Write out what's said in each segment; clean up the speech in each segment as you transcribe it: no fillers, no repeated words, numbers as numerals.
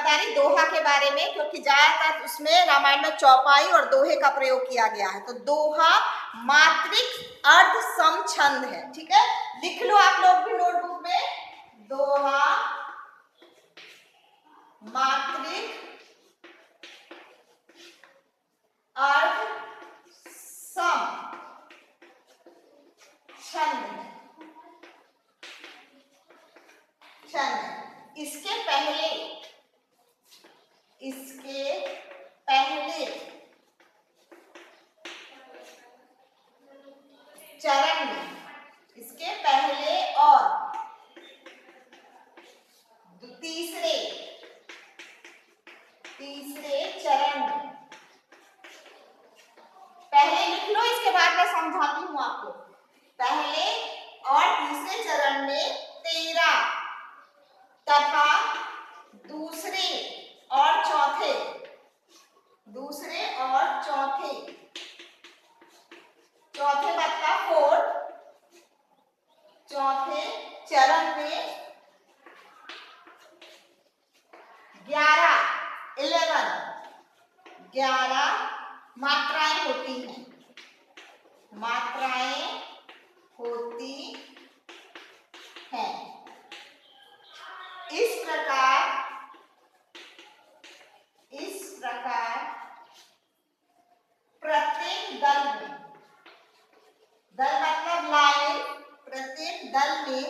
बता रही दोहा के बारे में, क्योंकि ज्यादातर उसमें रामायण में चौपाई और दोहे का प्रयोग किया गया है। तो दोहा मात्रिक अर्ध सम छंद है, ठीक है। लिख लो आप लोग भी नोटबुक में, दोहा मात्रिक अर्ध सम छंद है। इसके पहले चरण में, इसके पहले और तीसरे चरण में, पहले लिख लो, इसके बाद मैं समझाती हूं आपको। पहले और तीसरे चरण में 13 तथा दूसरे और चौथे मतलब 4, चौथे चरण में 11 मात्राएं होती हैं, इस प्रकार प्रत्येक दल में, दल मतलब लाइन, प्रत्येक दल में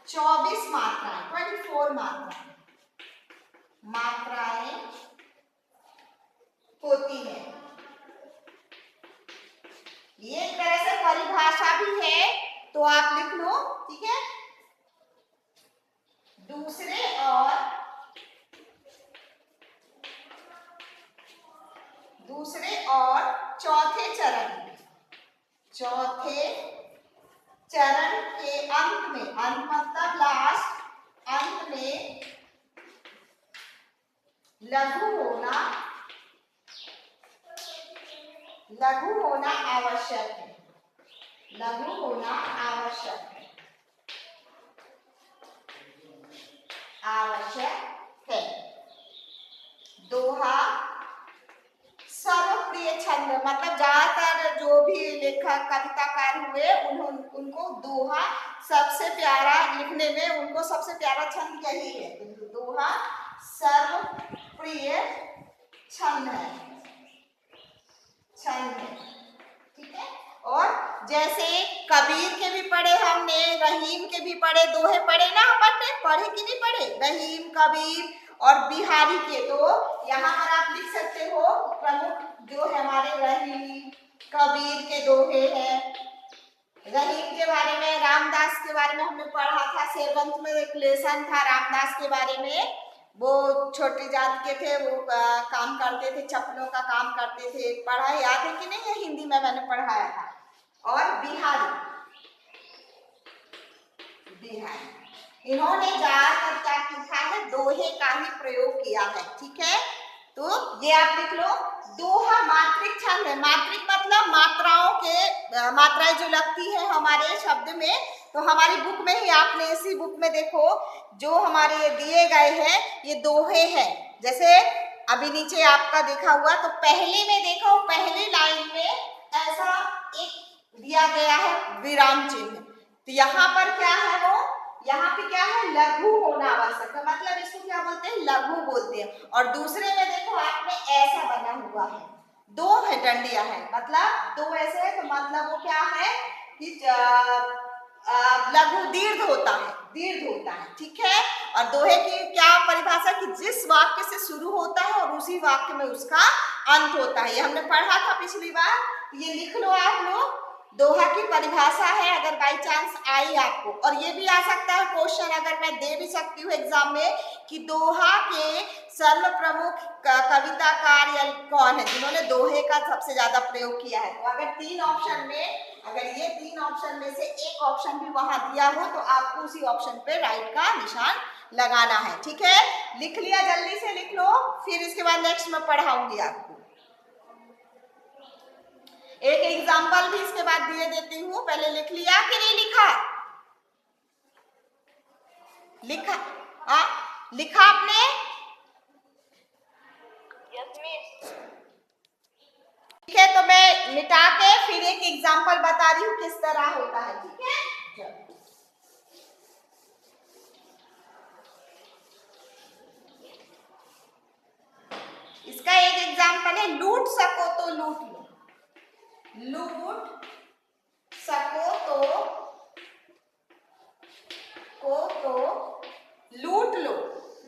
24 मात्राएं, 24 मात्राएं होती है। ये एक तरह से परिभाषा भी है, तो आप लिख लो, ठीक है। दूसरे और चौथे चरण के अंत मतलब लास्ट, अंत में लघु होना आवश्यक है। दोहा सर्वप्रिय छंद, मतलब ज्यादातर जो भी लेखक कविताकार हुए उनको दोहा सबसे प्यारा, लिखने में उनको सबसे प्यारा छंद यही है। दोहा सर्वप्रिय छंद है, ठीक है। और जैसे कबीर के भी पढ़े हमने, रहीम के भी पढ़े, दोहे पढ़े ना, पढ़े कि नहीं पढ़े, रहीम, कबीर और बिहारी के। तो यहाँ पर आप लिख सकते हो प्रमुख जो है हमारे रहीम, कबीर के दोहे हैं। रहीम के बारे में, रामदास के बारे में हमने पढ़ा था, सेवंथ में एक लेसन था रामदास के बारे में। वो छोटी जात के थे, वो काम करते थे, चप्पलों का काम करते थे, पढ़ा याद है कि नहीं, है हिंदी में मैंने पढ़ाया था। और बिहारी इन्होंने ज्यादातर क्या लिखा है, दोहे का ही प्रयोग किया है, ठीक है। तो ये आप लिख लो, दोहा मात्रिक छंद है। मात्रिक मतलब मात्राएं जो लगती है हमारे शब्द में। तो हमारी बुक में ही, आपने इसी बुक में देखो जो हमारे दिए गए हैं, ये दोहे हैं। जैसे अभी नीचे आपका देखा हुआ, तो पहले में देखो, पहली लाइन में ऐसा एक दिया गया है विराम चिन्ह। तो यहाँ पर क्या है, वो यहाँ पे क्या है, लघु होना आवश्यक है, मतलब इसको क्या बोलते हैं, लघु बोलते हैं। और दूसरे में देखो आपने ऐसा बना हुआ है, 2 है डंडियां है, मतलब 2 ऐसे है, तो मतलब वो क्या है कि लघु दीर्घ होता है, ठीक है। और दोहे की क्या परिभाषा कि जिस वाक्य से शुरू होता है और उसी वाक्य में उसका अंत होता है। ये हमने पढ़ा था पिछली बार, ये लिख लो आप लोग, दोहा की परिभाषा है, अगर बाई चांस आई आपको। और ये भी आ सकता है क्वेश्चन, अगर मैं दे भी सकती हूँ एग्जाम में, कि दोहा के सर्व प्रमुख कविताकार या कौन है जिन्होंने दोहे का सबसे ज्यादा प्रयोग किया है। तो अगर 3 ऑप्शन में, अगर ये 3 ऑप्शन में से एक ऑप्शन भी वहां दिया हो, तो आपको उसी ऑप्शन पे राइट का निशान लगाना है, ठीक है। लिख लिया, जल्दी से लिख लो, फिर इसके बाद नेक्स्ट में पढ़ाऊंगी आपको। एक एग्जाम्पल भी इसके बाद दिए देती हूँ, पहले लिख लिया कि नहीं लिखा? लिखा? लिखा आपने? ठीक है, तो मैं मिटा के फिर एक एग्जांपल बता रही हूँ किस तरह होता है। ठीक है, इसका एक एग्जांपल है, लूट सको तो लूट लो। लूट सको तो लूट लो।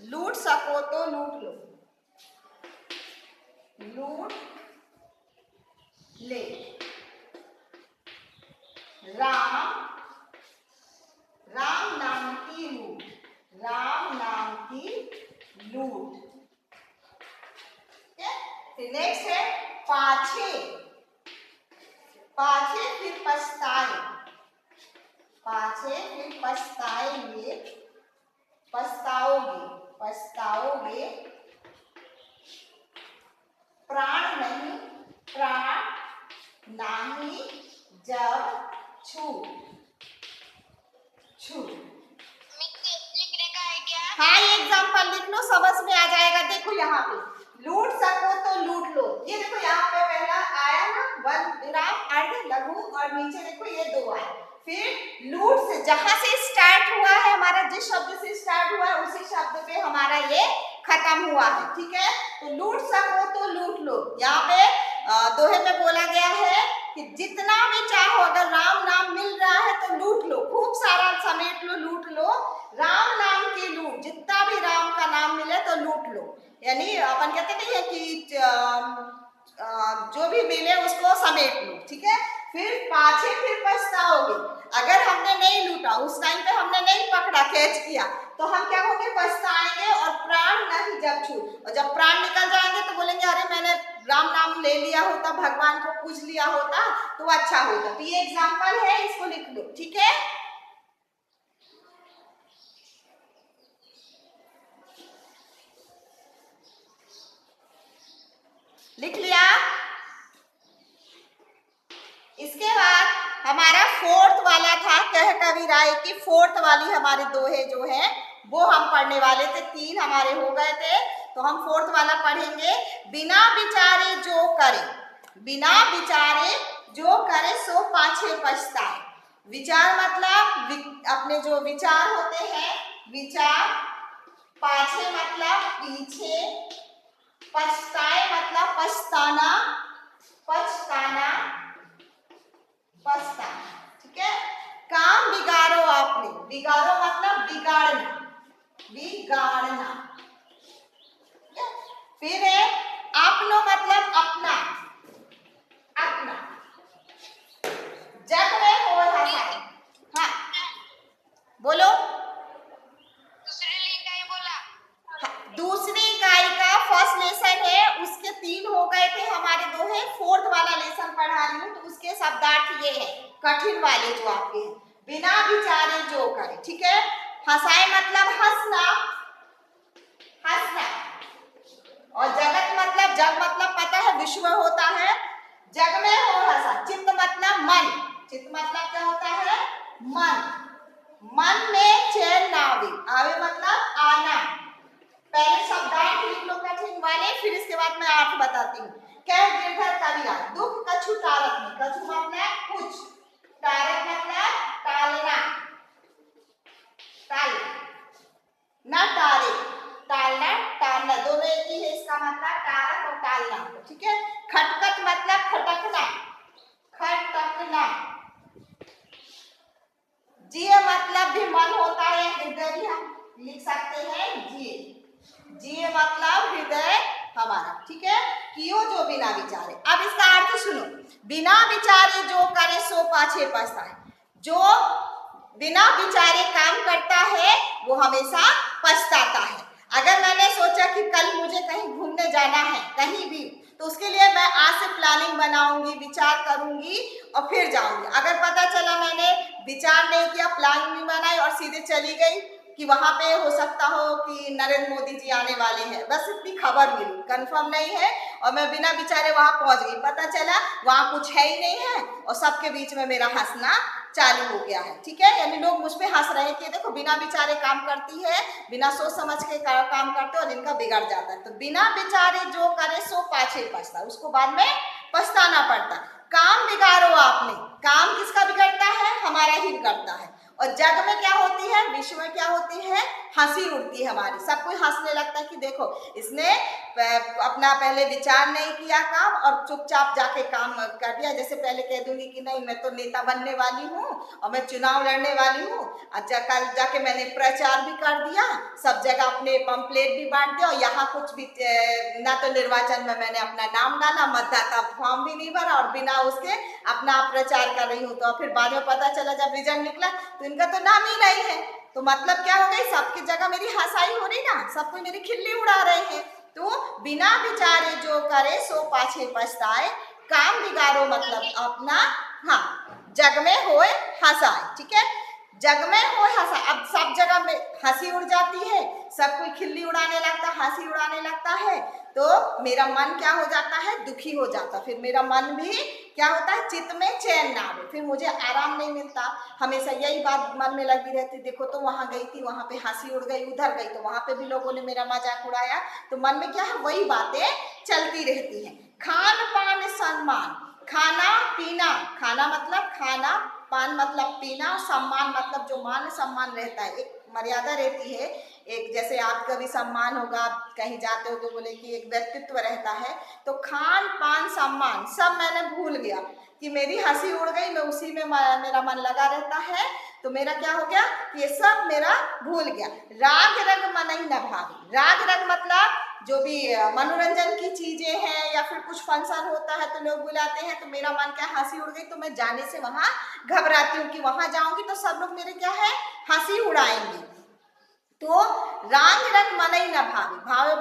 लूट सको तो लूट लो। लूट ले। राम नाम की लूट। राम नाम की लूट। फिर नेक्स्ट है पाछे। पाछे फिर पछताए। पाछे फिर पछताएंगे। पछताओगे। पछताओगे। प्राण नहीं। प्राण नहीं जब छू। छू। लिखने का है क्या? हाँ, ये एग्जाम्पल लिख लो, समझ में आ जाएगा। देखो यहाँ पे लूट सको तो लूट लो। ये देखो यहाँ पे पहला आया ना, वन विराम आगे लघु, और नीचे देखो ये दो आए। फिर लूट से जहां से स्टार्ट हुआ है हमारा, जिस शब्द से स्टार्ट हुआ है उसी शब्द पे हमारा ये खत्म हुआ है। ठीक है, तो लूट सको तो लूट लो। यहाँ पे दोहे में बोला गया है कि जितना भी चाहो, अगर राम नाम मिल रहा है तो लूट लो, खूब सारा समेट लो, लूट लो। राम नाम की लूट, जितना भी राम का नाम मिले तो लूट लो। यानी अपन कहते नहीं है कि जो भी मिले उसको समेट लो। ठीक है, फिर पाछे फिर पछताओगे। अगर हमने नहीं लूटा, उस टाइम पे हमने नहीं पकड़ा, कैच किया, तो हम क्या होंगे? पछताएंगे। और प्राण नहीं जब छू, और जब प्राण निकल जाएंगे तो बोलेंगे अरे मैंने राम नाम ले लिया होता, भगवान को पूज लिया होता तो अच्छा होता। तो ये एग्जाम्पल है, इसको लिख लो। ठीक है, लिख लिया। इसके बाद हमारा फोर्थ वाला था, कह कवि राय की फोर्थ वाली हमारे दोहे जो है वो हम पढ़ने वाले थे। 3 हमारे हो गए थे, तो हम फोर्थ वाला पढ़ेंगे। बिना विचारे जो करे। बिना विचारे जो करे सो पाछे पछताए। विचार मतलब अपने जो विचार होते हैं, विचार। पाछे मतलब पीछे। पछताए मतलब पछताना। पछताना, पछताना। ठीक है, काम बिगाड़ो आपने। बिगाड़ो मतलब बिगाड़ना। बिगाड़ना। फिर है आपनो मतलब अपना। अपना। जग में हो हसाए। हाँ बोलो। दूसरी इकाई का फर्स्ट लेसन है, उसके 3 हो गए थे हमारे दोहे। फोर्थ वाला लेसन पढ़ा रही हूँ, तो उसके शब्दार्थ ये है, कठिन वाले जो आपके हैं। बिना विचारे जो करे। ठीक है, हंसाए मतलब हंसना। हंसना। और जगत मतलब, जग मतलब पता है विश्व होता है। जग में हो हंसा। चित्त मतलब मन। चित्त मतलब क्या होता है? मन। मन में चैन ना आवे। आवे मतलब आना। पहले शब्दार्थ लिख लो कठिन वाले, फिर इसके बाद मैं अर्थ बताती हूँ। कह दीर्घ कविया। दुख कछु टारक नहीं। कछु मतलब कुछ, टारक मतलब टालना। टाल ना टारे। टालना, टालना दोनों एक ही है। इसका मतलब टारक और टालना। ठीक है, खटखट मतलब खटकना। खटकना। जिए मतलब भी मन होता है, हृदय भी हम लिख सकते हैं। जिए। जिए मतलब हृदय हमारा। ठीक है, कियो जो बिना विचारे। अब इसका अर्थ सुनो। बिना विचारे जो करे सो पाछे पछताए। जो बिना विचारे काम करता है वो हमेशा पछताता है। अगर मैंने सोचा कि कल मुझे कहीं घूमने जाना है, कहीं भी, तो उसके लिए मैं आज से प्लानिंग बनाऊंगी, विचार करूंगी और फिर जाऊंगी। अगर पता चला मैंने विचार नहीं किया, प्लानिंग नहीं बनाई और सीधे चली गई कि वहां पे हो सकता हो कि नरेंद्र मोदी जी आने वाले हैं, बस इतनी खबर मिली, कंफर्म नहीं है, और मैं बिना विचारे वहां पहुंच गई, पता चला वहां कुछ है ही नहीं है और सबके बीच में मेरा हंसना चालू हो गया है, ठीक है। यानी लोग मुझ पे हंस रहे हैं कि देखो बिना विचारे काम करती है, बिना सोच समझ के काम करते और इनका बिगड़ जाता है। तो बिना विचारे जो करे सो पाछे पछता, उसको बाद में पछताना पड़ता। काम बिगाड़ो आपने, काम किसका बिगड़ता है? हमारा ही बिगड़ता है। और जग में क्या होती है, विश्व में क्या होती है? हंसी उड़ती है हमारी। सब कोई हंसने लगता है कि देखो इसने अपना पहले विचार नहीं किया काम और चुपचाप जाके काम कर दिया। जैसे पहले कह दूंगी कि नहीं मैं तो नेता बनने वाली हूँ और मैं चुनाव लड़ने वाली हूँ, अच्छा कल जाके मैंने प्रचार भी कर दिया, सब जगह अपने पंपलेट भी बांट दिया और यहाँ कुछ भी ना तो निर्वाचन में मैंने अपना नाम डाला, मतदाता फॉर्म भी नहीं भरा और बिना उसके अपना प्रचार कर रही हूँ। तो फिर बाद में पता चला जब रिजल्ट निकला तो इनका तो नाम ही नहीं है। तो मतलब क्या हो गई, सबकी जगह मेरी हंसाई हो रही ना, सब कोई मेरी खिल्ली उड़ा रहे हैं। तो बिना विचारे जो करे सो पाछे पछताए, काम बिगाड़ो मतलब अपना, हाँ जग में होए हंसाए, ठीक है। जग में होए हंसा, अब सब जगह में हंसी उड़ जाती है, सब कोई खिल्ली उड़ाने लगता, हंसी उड़ाने लगता है, तो मेरा मन क्या हो जाता है? दुखी हो जाता। फिर मेरा मन भी क्या होता है? चित्त में चैन ना आवे, फिर मुझे आराम नहीं मिलता, हमेशा यही बात मन में लगी रहती, देखो तो वहां गई थी वहां पे हंसी उड़ गई, उधर गई तो वहां पे भी लोगों ने मेरा मजाक उड़ाया, तो मन में क्या है? वही बातें चलती रहती हैं। खान पान सम्मान, खाना पीना, खाना मतलब खाना, पान मतलब पीना, सम्मान मतलब जो मान सम्मान रहता है, एक मर्यादा रहती है, एक जैसे आपका भी सम्मान होगा, आप कहीं जाते हो तो बोले कि एक व्यक्तित्व रहता है। तो खान पान सम्मान सब मैंने भूल गया कि मेरी हंसी उड़ गई, मैं उसी में मेरा मन लगा रहता है, तो मेरा क्या हो गया? ये सब मेरा भूल गया। राग रग मनई न भावी, राग रग मतलब जो भी मनोरंजन की चीजें हैं या फिर कुछ फंक्शन होता है तो लोग बुलाते हैं, तो मेरा मन क्या, हंसी उड़ गई, तो मैं जाने से वहां घबराती हूँ कि वहां जाऊंगी तो सब लोग मेरे क्या है? हंसी उड़ाएंगे। तो राग रग मनई न भावी, भावे